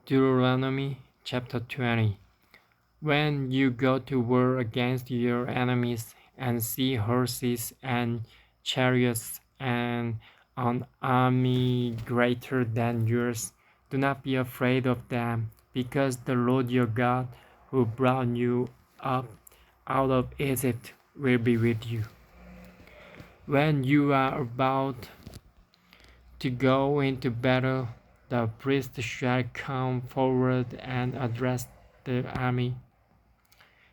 Deuteronomy chapter 20. When you go to war against your enemies and see horses and chariots and an army greater than yours, do not be afraid of them, because the Lord your God, who brought you up out of Egypt, will be with you. When you are about to go into battle, the priest shall come forward and address the army.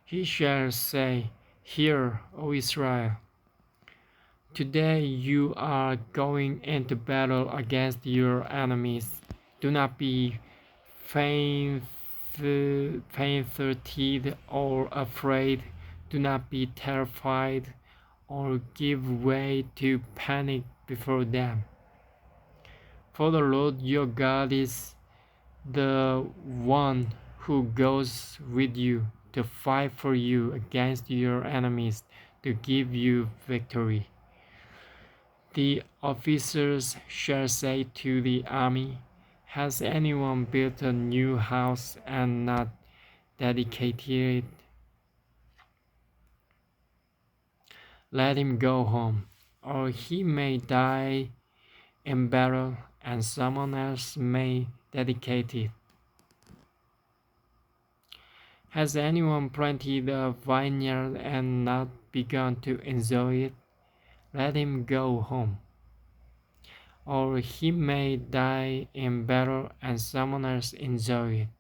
He shall say, "Hear, O Israel, today you are going into battle against your enemies. Do not be faint-hearted or afraid. Do not be terrified or give way to panic before them. For the Lord your God is the one who goes with you to fight for you against your enemies, to give you victory." The officers shall say to the army, "Has anyone built a new house and not dedicated it? Let him go home, or he may die in battle, and someone else may dedicate it. Has anyone planted a vineyard and not begun to enjoy it? Let him go home, or he may die in battle and someone else enjoy it."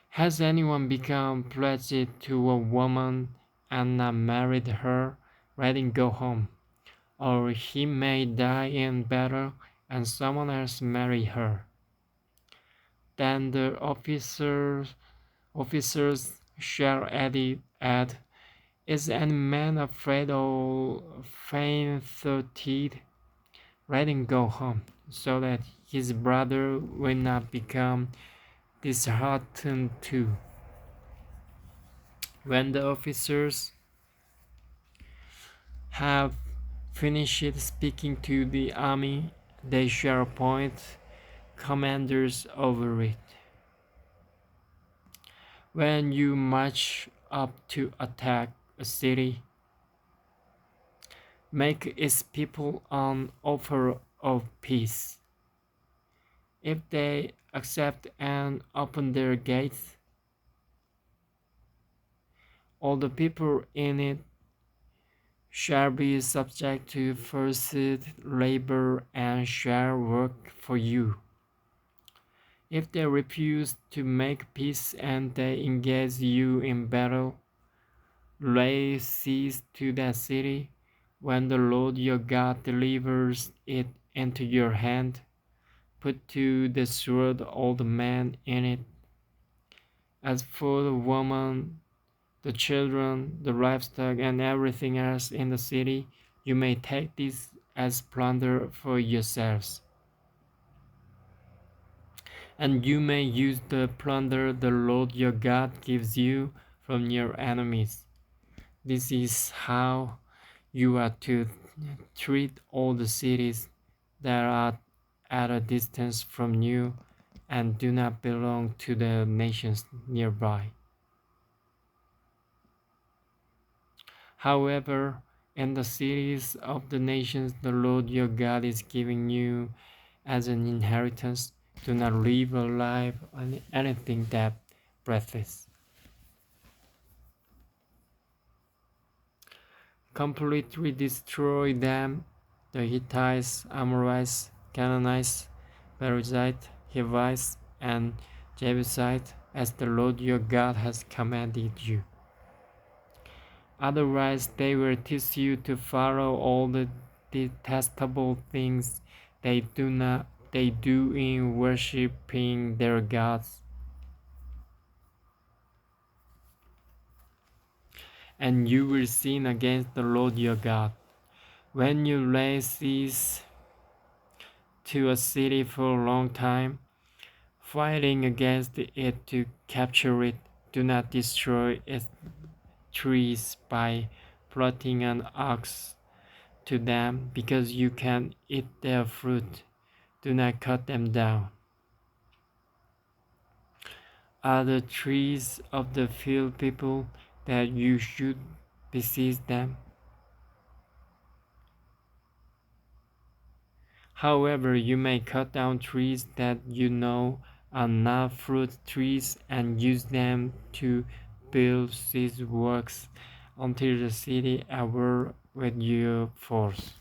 Has anyone become pledged to a woman and not married her? Let him go home, or he may die in battle and someone else marry her. Then the officers shall add, "Is any man afraid or faint-hearted? Let him go home, so that his brother will not become disheartened too." When the officers have finished speaking to the army, they shall appoint commanders over it. When you march up to attack a city, make its people an offer of peace. If they accept and open their gates, all the people in it shall be subject to forced labor and shall work for you. If they refuse to make peace and they engage you in battle, lay siege to that city. When the Lord your God delivers it into your hand, put to the sword all the men in it. As for the woman, the children, the livestock, and everything else in the city, you may take this as plunder for yourselves. And you may use the plunder the Lord your God gives you from your enemies. This is how you are to treat all the cities that are at a distance from you and do not belong to the nations nearby. However, in the cities of the nations the Lord your God is giving you as an inheritance, do not leave alive anything that breathes. Completely destroy them: the Hittites, Amorites, Canaanites, Perizzites, Hivites, and Jebusites, as the Lord your God has commanded you. Otherwise they will teach you to follow all the detestable things they do in worshiping their gods, and you will sin against the Lord your God. When you lay siege to a city for a long time, fighting against it to capture it, do not destroy its trees by planting an ox to them, because you can eat their fruit. Do not cut them down. Are the trees of the field people that you should besiege them? However, you may cut down trees that you know are not fruit trees and use them to build siege works until the city ever with your force.